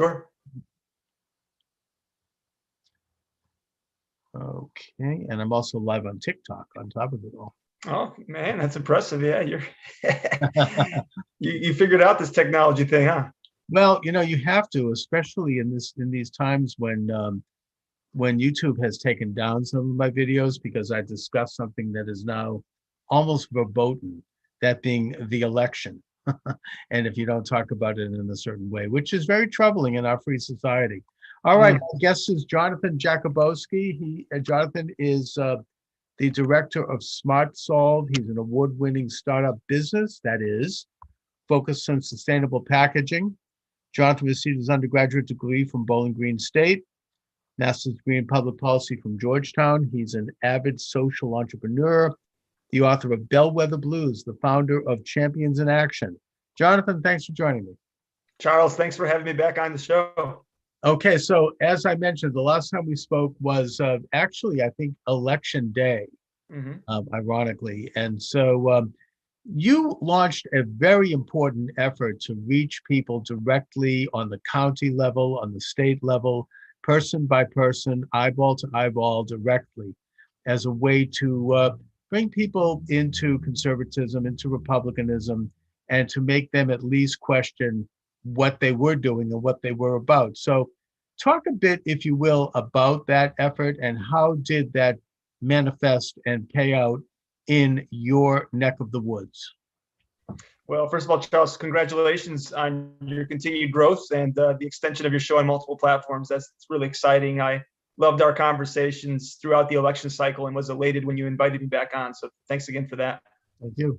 Sure. Okay, and I'm also live on TikTok on top of it all. Oh man, that's impressive. Yeah, you're you figured out this technology thing, huh? Well, you have to, especially in these times when YouTube has taken down some of my videos because I discussed something that is now almost verboten, that being the election. And if you don't talk about it in a certain way, which is very troubling in our free society. All right, our guest is Jonathan Jakubowski. Jonathan is the director of Smart Solve. He's an award-winning startup business that is focused on sustainable packaging. Jonathan received his undergraduate degree from Bowling Green State, master's degree in public policy from Georgetown. He's an avid social entrepreneur, the author of Bellwether Blues, the founder of Champions in Action. Jonathan, thanks for joining me. Charles, thanks for having me back on the show. Okay, so as I mentioned, the last time we spoke was actually, I think, Election Day, ironically. And so you launched a very important effort to reach people directly on the county level, on the state level, person by person, eyeball to eyeball, directly, as a way to bring people into conservatism, into republicanism, and to make them at least question what they were doing and what they were about. So talk a bit, if you will, about that effort and how did that manifest and pay out in your neck of the woods? Well, first of all, Charles, congratulations on your continued growth and the extension of your show on multiple platforms. That's really exciting. I loved our conversations throughout the election cycle and was elated when you invited me back on. So thanks again for that. Thank you.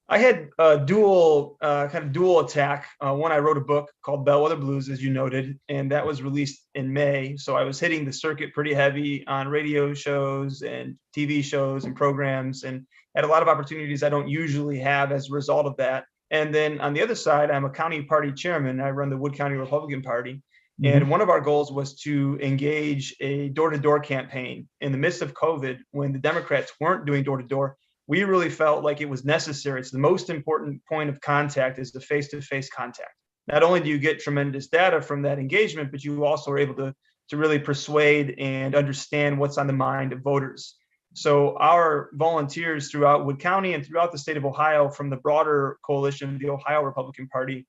I had a dual attack. One, I wrote a book called Bellwether Blues, as you noted, and that was released in May. So I was hitting the circuit pretty heavy on radio shows and TV shows and programs, and had a lot of opportunities I don't usually have as a result of that. And then on the other side, I'm a county party chairman. I run the Wood County Republican Party. And one of our goals was to engage a door-to-door campaign in the midst of COVID when the Democrats weren't doing door-to-door. We really felt like it was necessary. It's the most important point of contact is the face-to-face contact. Not only do you get tremendous data from that engagement, but you also are able to really persuade and understand what's on the mind of voters. So our volunteers throughout Wood County and throughout the state of Ohio from the broader coalition of the Ohio Republican Party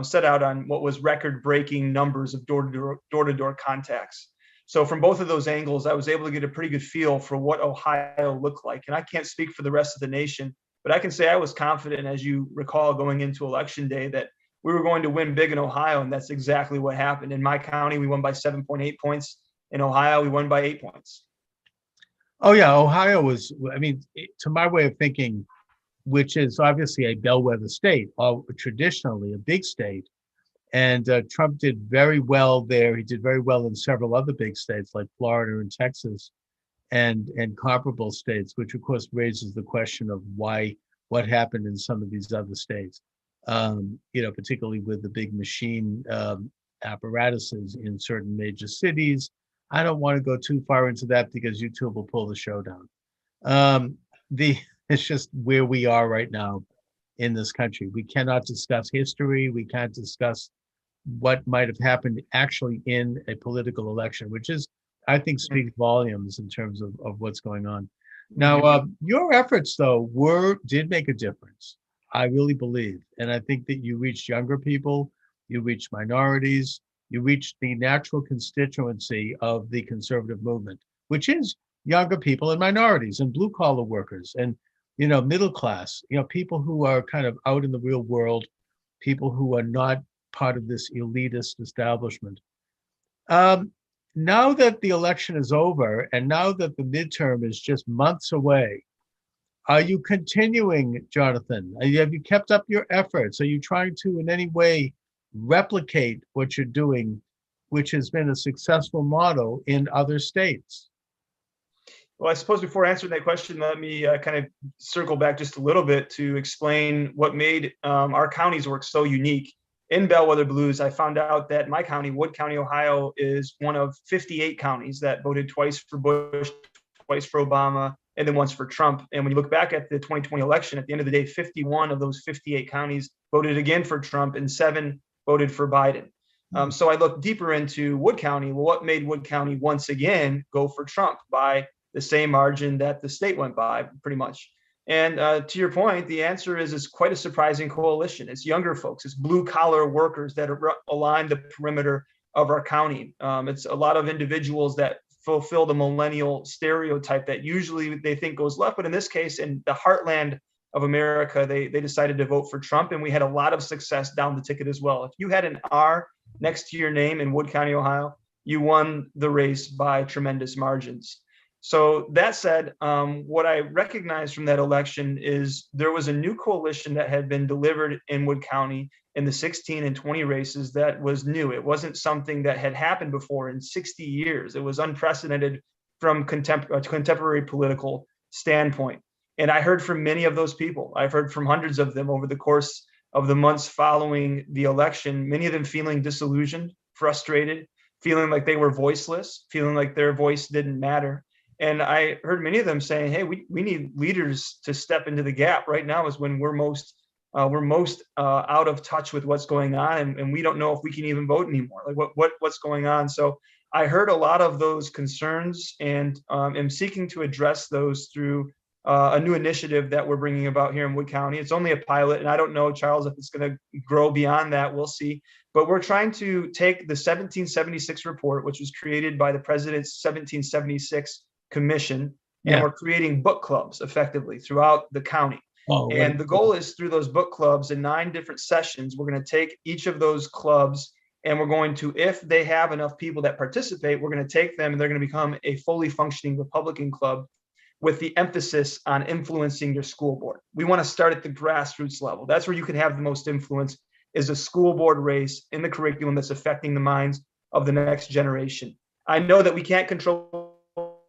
set out on what was record-breaking numbers of door-to-door contacts. So from both of those angles, I was able to get a pretty good feel for what Ohio looked like. And I can't speak for the rest of the nation, but I can say I was confident, as you recall, going into Election Day, that we were going to win big in Ohio. And that's exactly what happened. In my county, we won by 7.8 points. In Ohio, we won by 8 points. Oh, yeah. Ohio was, to my way of thinking, which is obviously a bellwether state, traditionally a big state. And Trump did very well there. He did very well in several other big states like Florida and Texas and comparable states, which of course raises the question of what happened in some of these other states, particularly with the big machine apparatuses in certain major cities. I don't want to go too far into that because YouTube will pull the show down. It's just where we are right now in this country. We cannot discuss history. We can't discuss what might have happened actually in a political election, which is, I think, speaks volumes in terms of what's going on. Now, your efforts, though, did make a difference, I really believe. And I think that you reached younger people, you reached minorities, you reached the natural constituency of the conservative movement, which is younger people and minorities and blue-collar workers and, middle class, people who are kind of out in the real world, people who are not part of this elitist establishment. Now that the election is over and now that the midterm is just months away, are you continuing, Jonathan? Have you kept up your efforts? Are you trying to in any way replicate what you're doing, which has been a successful model in other states? Well, I suppose before answering that question, let me kind of circle back just a little bit to explain what made our county's work so unique. In Bellwether Blues, I found out that my county, Wood County, Ohio, is one of 58 counties that voted twice for Bush, twice for Obama, and then once for Trump. And when you look back at the 2020 election, at the end of the day, 51 of those 58 counties voted again for Trump and 7 voted for Biden. So I looked deeper into Wood County. Well, what made Wood County once again go for Trump by the same margin that the state went by, pretty much? And to your point, the answer is it's quite a surprising coalition. It's younger folks, it's blue collar workers that align the perimeter of our county. It's a lot of individuals that fulfill the millennial stereotype that usually they think goes left, but in this case, in the heartland of America, they decided to vote for Trump, and we had a lot of success down the ticket as well. If you had an R next to your name in Wood County, Ohio, you won the race by tremendous margins. So that said, what I recognized from that election is there was a new coalition that had been delivered in Wood County in the 16 and 20 races that was new. It wasn't something that had happened before in 60 years. It was unprecedented from contemporary political standpoint. And I heard from many of those people. I've heard from hundreds of them over the course of the months following the election, many of them feeling disillusioned, frustrated, feeling like they were voiceless, feeling like their voice didn't matter. And I heard many of them saying, hey, we need leaders to step into the gap. Right now is when we're most out of touch with what's going on, and we don't know if we can even vote anymore. Like what's going on? So I heard a lot of those concerns, and am seeking to address those through a new initiative that we're bringing about here in Wood County. It's only a pilot, and I don't know, Charles, if it's going to grow beyond that. We'll see. But we're trying to take the 1776 report, which was created by the president's 1776 commission, and we're creating book clubs effectively throughout the county. And the goal is through those book clubs in 9 different sessions, we're going to take each of those clubs, and we're going to, if they have enough people that participate, we're going to take them and they're going to become a fully functioning Republican club with the emphasis on influencing your school board. We want to start at the grassroots level. That's where you can have the most influence, is a school board race in the curriculum that's affecting the minds of the next generation. I know that we can't control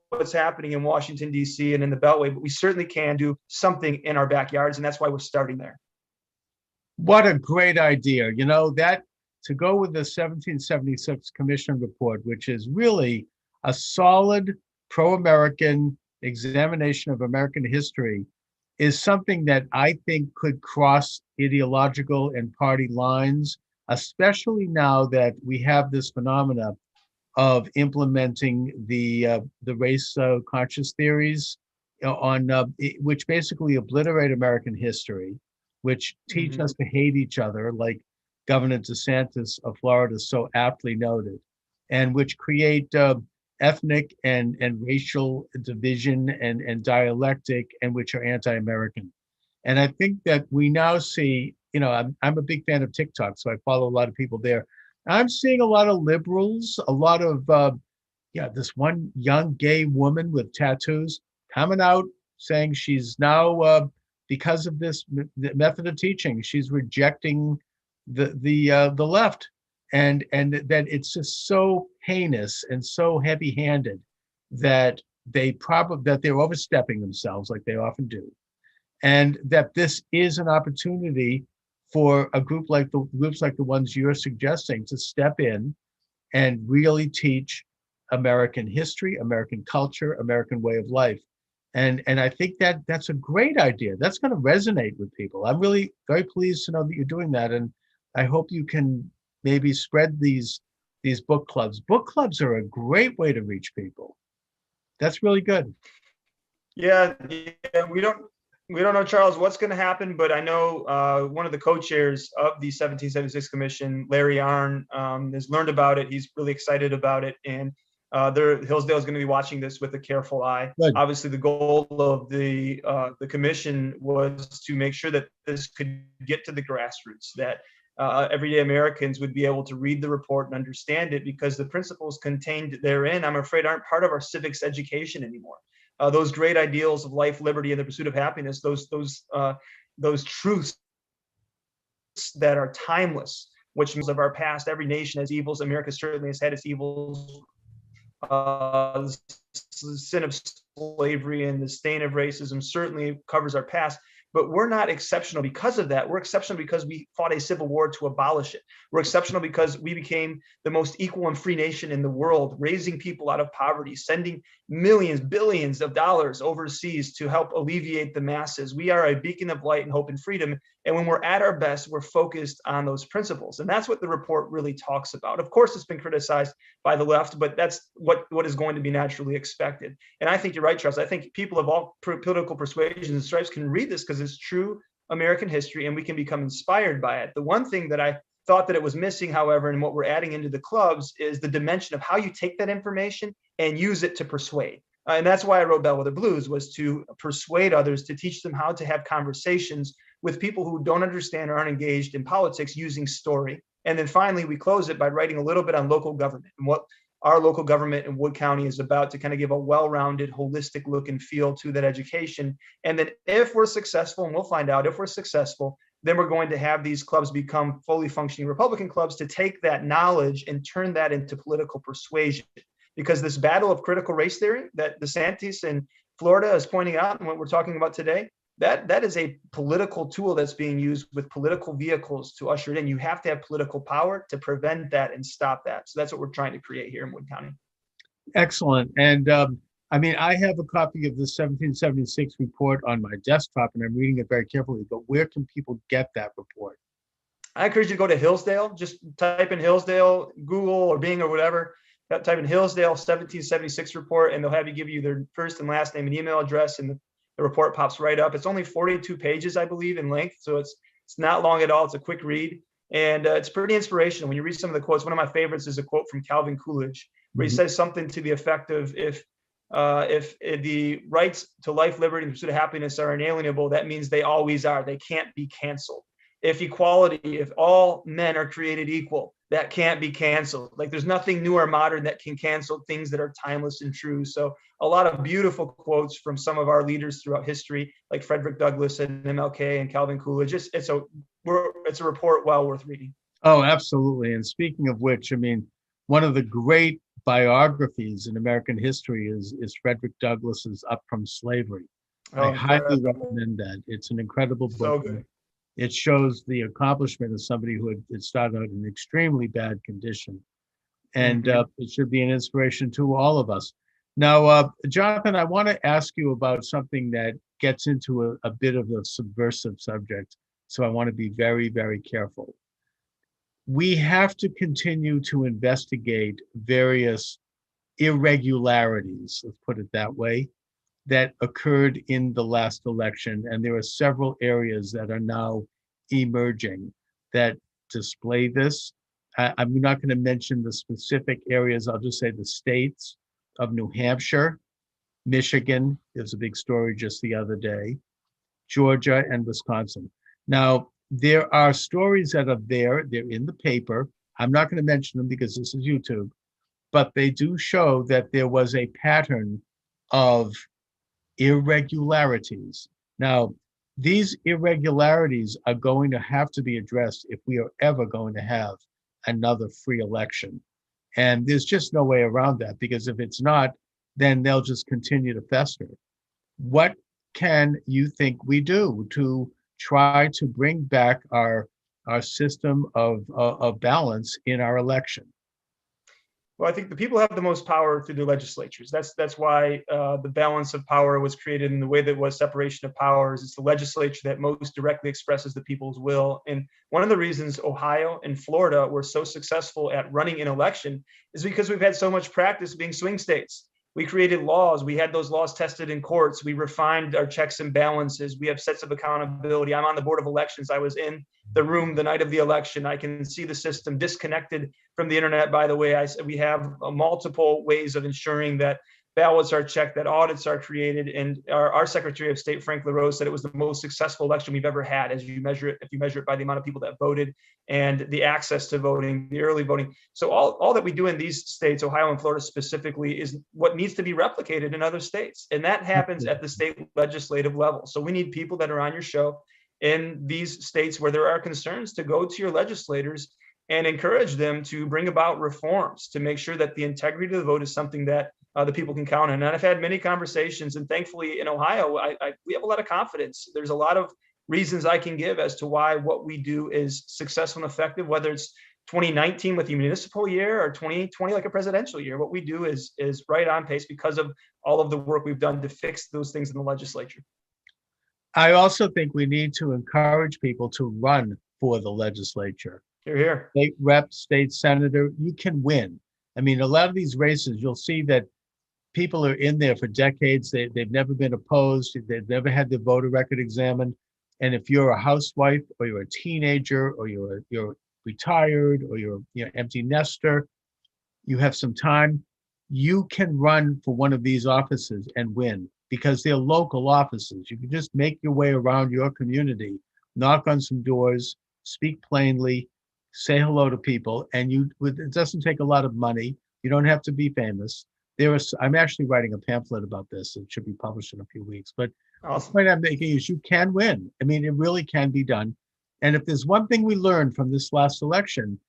what's happening in Washington, D.C. and in the Beltway, but we certainly can do something in our backyards, and that's why we're starting there. What a great idea. You know, that to go with the 1776 Commission report, which is really a solid pro-American examination of American history, is something that I think could cross ideological and party lines, especially now that we have this phenomena of implementing the race conscious theories on which basically obliterate American history, which teach us to hate each other, like Governor DeSantis of Florida so aptly noted, and which create ethnic and racial division and dialectic, and which are anti-American. And I think that we now see, you know, I'm a big fan of TikTok, so I follow a lot of people there. I'm seeing a lot of liberals, a lot of, this one young gay woman with tattoos coming out saying she's now, because of this method of teaching, she's rejecting the left, and that it's just so heinous and so heavy-handed that they're overstepping themselves like they often do, and that this is an opportunity for a groups like the ones you're suggesting to step in and really teach American history, American culture, American way of life. And I think that that's a great idea. That's going to resonate with people. I'm really very pleased to know that you're doing that. And I hope you can maybe spread these book clubs. Book clubs are a great way to reach people. That's really good. Yeah, we don't know, Charles, what's going to happen, but I know one of the co-chairs of the 1776 Commission, Larry Arnn, has learned about it. He's really excited about it, and Hillsdale is going to be watching this with a careful eye. Good. Obviously, the goal of the commission was to make sure that this could get to the grassroots, that everyday Americans would be able to read the report and understand it, because the principles contained therein, I'm afraid, aren't part of our civics education anymore. Those great ideals of life, liberty, and the pursuit of happiness, those truths that are timeless, which means of our past, every nation has evils. America certainly has had its evils. The sin of slavery and the stain of racism certainly covers our past. But we're not exceptional because of that. We're exceptional because we fought a civil war to abolish it. We're exceptional because we became the most equal and free nation in the world, raising people out of poverty, sending millions, billions of dollars overseas to help alleviate the masses. We are a beacon of light and hope and freedom. And when we're at our best, we're focused on those principles. And that's what the report really talks about. Of course, it's been criticized by the left, but that's what is going to be naturally expected. And I think you're right, Charles. I think people of all political persuasions and stripes can read this because it's true American history and we can become inspired by it. The one thing that I thought that it was missing, however, and what we're adding into the clubs is the dimension of how you take that information and use it to persuade. And that's why I wrote Bellwether Blues, was to persuade others, to teach them how to have conversations with people who don't understand or aren't engaged in politics using story. And then finally, we close it by writing a little bit on local government and what our local government in Wood County is about, to kind of give a well-rounded, holistic look and feel to that education. And then if we're successful, and we'll find out if we're successful, then we're going to have these clubs become fully functioning Republican clubs to take that knowledge and turn that into political persuasion. Because this battle of critical race theory that DeSantis in Florida is pointing out, and what we're talking about today, that is a political tool that's being used with political vehicles to usher it in. You have to have political power to prevent that and stop that. So that's what we're trying to create here in Wood County. Excellent. And I mean, I have a copy of the 1776 report on my desktop, and I'm reading it very carefully. But where can people get that report? I encourage you to go to Hillsdale. Just type in Hillsdale, Google or Bing or whatever. Type in Hillsdale 1776 report, and they'll have you give you their first and last name and email address, and the report pops right up. It's only 42 pages, I believe, in length, so it's not long at all. It's a quick read, and it's pretty inspirational. When you read some of the quotes, one of my favorites is a quote from Calvin Coolidge, where he says something to the effect of, if the rights to life, liberty, and pursuit of happiness are inalienable, that means they always are. They can't be canceled. If equality, if all men are created equal, that can't be canceled. Like, there's nothing new or modern that can cancel things that are timeless and true. So a lot of beautiful quotes from some of our leaders throughout history, like Frederick Douglass and MLK and Calvin Coolidge. It's a report well worth reading. Oh, absolutely. And speaking of which, I mean, one of the great biographies in American history is Frederick Douglass's Up From Slavery. I highly recommend that. It's an incredible book. So good. It shows the accomplishment of somebody who had started out in extremely bad condition. And it should be an inspiration to all of us. Now, Jonathan, I want to ask you about something that gets into a bit of a subversive subject. So I want to be very, very careful. We have to continue to investigate various irregularities, let's put it that way, that occurred in the last election. And there are several areas that are now emerging that display this. I'm not going to mention the specific areas. I'll just say the states of New Hampshire, Michigan, there's a big story just the other day, Georgia, and Wisconsin. Now, there are stories that are there. They're in the paper. I'm not going to mention them because this is YouTube, but they do show that there was a pattern of irregularities. Now, these irregularities are going to have to be addressed if we are ever going to have another free election. And there's just no way around that, because if it's not, then they'll just continue to fester. What can you think we do to try to bring back our system of balance in our election? Well, I think the people have the most power through the legislatures. That's why the balance of power was created in the way that was separation of powers. It's the legislature that most directly expresses the people's will. And one of the reasons Ohio and Florida were so successful at running an election is because we've had so much practice being swing states. We created laws. We had those laws tested in courts. We refined our checks and balances. We have sets of accountability. I'm on the Board of Elections. I was in the room the night of the election. I can see the system disconnected from the internet, by the way. We have multiple ways of ensuring that ballots are checked, that audits are created. And our Secretary of State, Frank LaRose, said it was the most successful election we've ever had, as you measure it, if you measure it by the amount of people that voted and the access to voting, the early voting. So all that we do in these states, Ohio and Florida specifically, is what needs to be replicated in other states. And that happens at the state legislative level. So we need people that are on your show in these states where there are concerns to go to your legislators and encourage them to bring about reforms to make sure that the integrity of the vote is something that the people can count on. And I've had many conversations, and thankfully in Ohio, we have a lot of confidence. There's a lot of reasons I can give as to why what we do is successful and effective, whether it's 2019 with the municipal year or 2020 like a presidential year. What we do is right on pace because of all of the work we've done to fix those things in the legislature. I also think we need to encourage people to run for the legislature. You're here. State rep, state senator, you can win. I mean, a lot of these races, you'll see that people are in there for decades. They've never been opposed. They've never had their voter record examined. And if you're a housewife or you're a teenager or you're retired or you're empty nester, you have some time, you can run for one of these offices and win because they're local offices. You can just make your way around your community, knock on some doors, speak plainly, say hello to people, and it doesn't take a lot of money. You don't have to be famous. I'm actually writing a pamphlet about this. It should be published in a few weeks. But Awesome. the point I'm making is you can win. I mean, it really can be done. And if there's one thing we learned from this last election,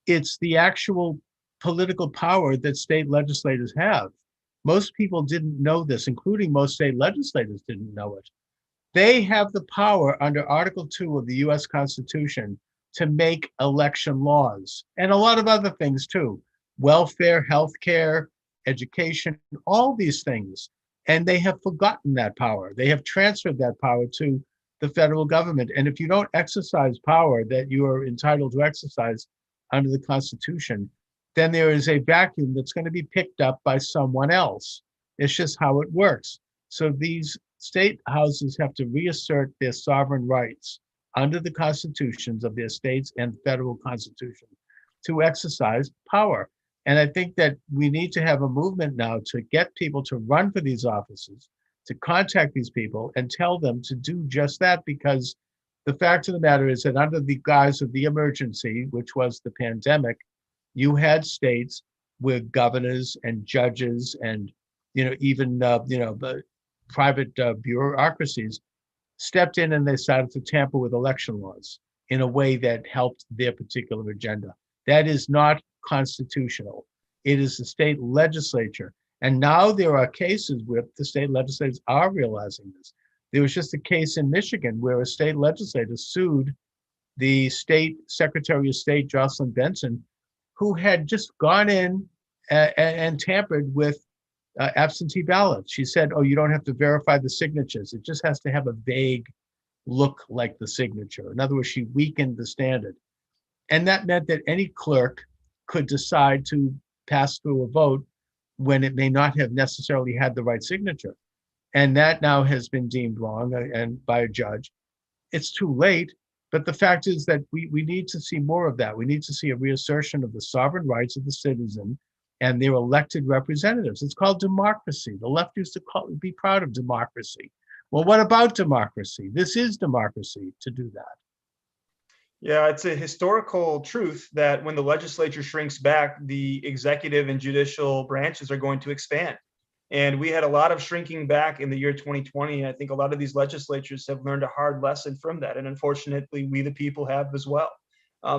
it's the actual political power that state legislators have. Most people didn't know this, including most state legislators didn't know it. They have the power under Article 2 of the US Constitution to make election laws and a lot of other things too. Welfare, healthcare, education, all these things. And they have forgotten that power. They have transferred that power to the federal government. And if you don't exercise power that you are entitled to exercise under the Constitution, then there is a vacuum that's going to be picked up by someone else. It's just how it works. So these state houses have to reassert their sovereign rights under the constitutions of their states and federal constitution to exercise power. And I think that we need to have a movement now to get people to run for these offices, to contact these people and tell them to do just that, because the fact of the matter is that under the guise of the emergency, which was the pandemic, you had states where governors and judges and even private bureaucracies stepped in and they started to tamper with election laws in a way that helped their particular agenda. That is not constitutional. It is the state legislature. And now there are cases where the state legislators are realizing this. There was just a case in Michigan where a state legislator sued the state Secretary of State, Jocelyn Benson, who had just gone in and tampered with absentee ballots. She said, oh, you don't have to verify the signatures. It just has to have a vague look like the signature. In other words, she weakened the standard. And that meant that any clerk could decide to pass through a vote when it may not have necessarily had the right signature. And that now has been deemed wrong and by a judge. It's too late, but the fact is that we need to see more of that. We need to see a reassertion of the sovereign rights of the citizen and their elected representatives. It's called democracy. The left used to be proud of democracy. Well, what about democracy? This is democracy to do that. Yeah, it's a historical truth that when the legislature shrinks back, the executive and judicial branches are going to expand. And we had a lot of shrinking back in the year 2020. And I think a lot of these legislatures have learned a hard lesson from that. And unfortunately, we the people have as well.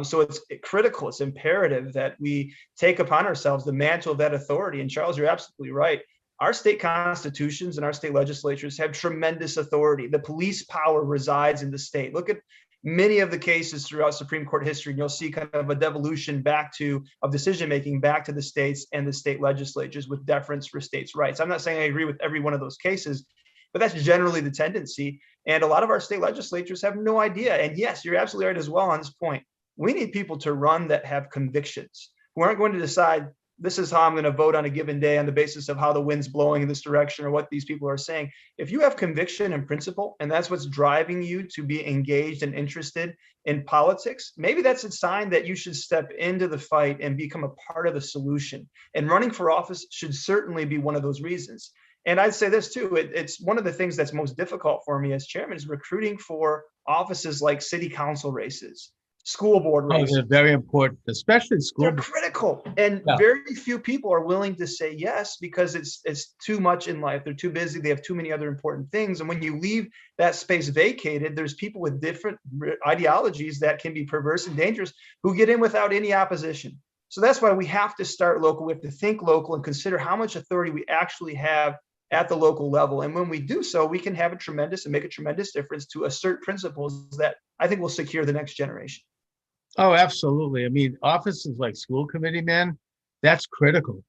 So it's critical, it's imperative that we take upon ourselves the mantle of that authority. And Charles, you're absolutely right. Our state constitutions and our state legislatures have tremendous authority. The police power resides in the state. Look at many of the cases throughout Supreme Court history, and you'll see kind of a devolution of decision-making back to the states and the state legislatures with deference for states' rights. I'm not saying I agree with every one of those cases, but that's generally the tendency. And a lot of our state legislatures have no idea. And yes, you're absolutely right as well on this point. We need people to run that have convictions, who aren't going to decide this is how I'm going to vote on a given day on the basis of how the wind's blowing in this direction or what these people are saying. If you have conviction and principle, and that's what's driving you to be engaged and interested in politics, maybe that's a sign that you should step into the fight and become a part of the solution. And running for office should certainly be one of those reasons. And I'd say this too, it's one of the things that's most difficult for me as chairman is recruiting for offices like city council races, school board races. They're very important, especially school. They're critical, and very few people are willing to say yes because it's too much in life. They're too busy. They have too many other important things. And when you leave that space vacated, there's people with different ideologies that can be perverse and dangerous who get in without any opposition. So that's why we have to start local. We have to think local and consider how much authority we actually have at the local level. And when we do so, we can have make a tremendous difference to assert principles that I think will secure the next generation. Oh, absolutely. I mean, offices like school committee, man, that's critical,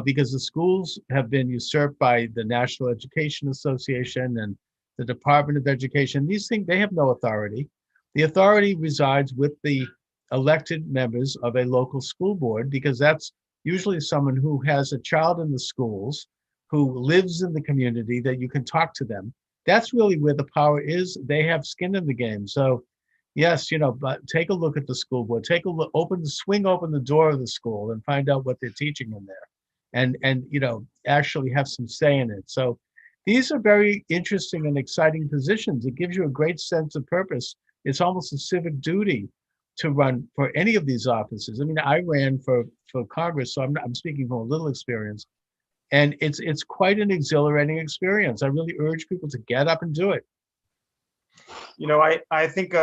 because the schools have been usurped by the National Education Association and the Department of Education. These things, they have no authority. The authority resides with the elected members of a local school board, because that's usually someone who has a child in the schools, who lives in the community, that you can talk to them. That's really where the power is. They have skin in the game. So yes, but take a look at the school board, take a look, swing open the door of the school and find out what they're teaching in there, and actually have some say in it. So these are very interesting and exciting positions. It gives you a great sense of purpose. It's almost a civic duty to run for any of these offices. I mean, I ran for Congress, so I'm speaking from a little experience, and it's quite an exhilarating experience. I really urge people to get up and do it. I think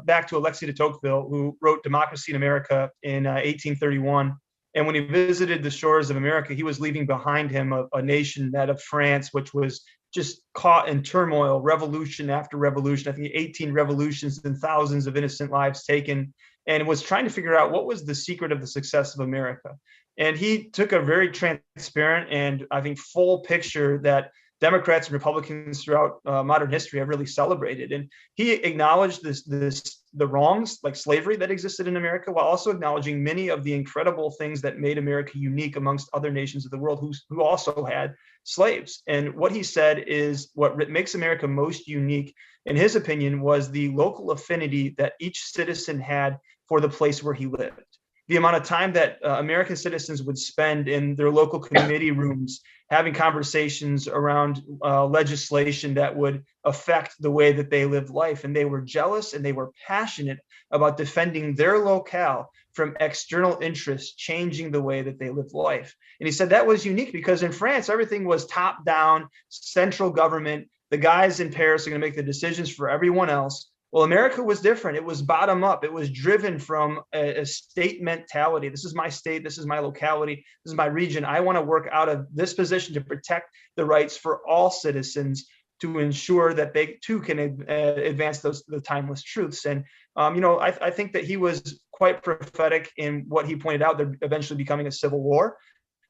back to Alexis de Tocqueville, who wrote Democracy in America in 1831. And when he visited the shores of America, he was leaving behind him a nation, that of France, which was just caught in turmoil, revolution after revolution. I think 18 revolutions and thousands of innocent lives taken, and was trying to figure out what was the secret of the success of America. And he took a very transparent and, I think, full picture that Democrats and Republicans throughout modern history have really celebrated. And he acknowledged the wrongs, like slavery, that existed in America, while also acknowledging many of the incredible things that made America unique amongst other nations of the world who also had slaves. And what he said is what makes America most unique, in his opinion, was the local affinity that each citizen had for the place where he lived. The amount of time that American citizens would spend in their local committee rooms having conversations around legislation that would affect the way that they lived life. And they were jealous and they were passionate about defending their locale from external interests changing the way that they lived life. And he said that was unique because in France, everything was top down, central government. The guys in Paris are going to make the decisions for everyone else. Well, America was different. It was bottom up. It was driven from a state mentality. This is my state. This is my locality. This is my region. I want to work out of this position to protect the rights for all citizens, to ensure that they too can advance the timeless truths. And, I think that he was quite prophetic in what he pointed out, there eventually becoming a civil war.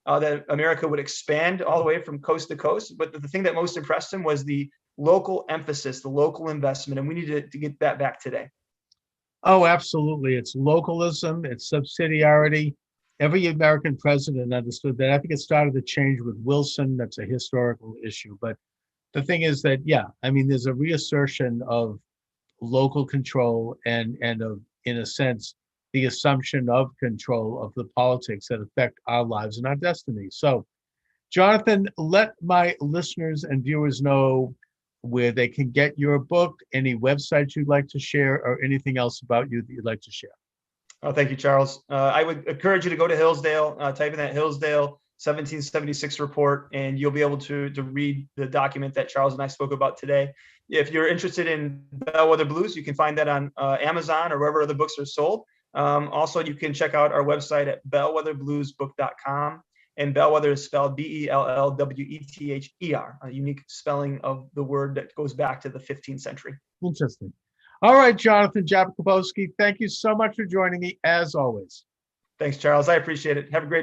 That America would expand all the way from coast to coast. But the thing that most impressed him was the local emphasis, the local investment, and we need to get that back today. Oh, absolutely. It's localism, it's subsidiarity. Every American president understood that. I think it started to change with Wilson. That's a historical issue. But the thing is that, there's a reassertion of local control and of, in a sense, the assumption of control of the politics that affect our lives and our destiny. So, Jonathan, let my listeners and viewers know where they can get your book, any websites you'd like to share, or anything else about you that you'd like to share. Oh, thank you, Charles. I would encourage you to go to Hillsdale, type in that Hillsdale 1776 report, and you'll be able to read the document that Charles and I spoke about today. If you're interested in Bellwether Blues, you can find that on Amazon or wherever other books are sold. Also, you can check out our website at bellwetherbluesbook.com. And Bellwether is spelled Bellwether, a unique spelling of the word that goes back to the 15th century. Interesting. All right, Jonathan Jakubowski, thank you so much for joining me, as always. Thanks, Charles. I appreciate it. Have a great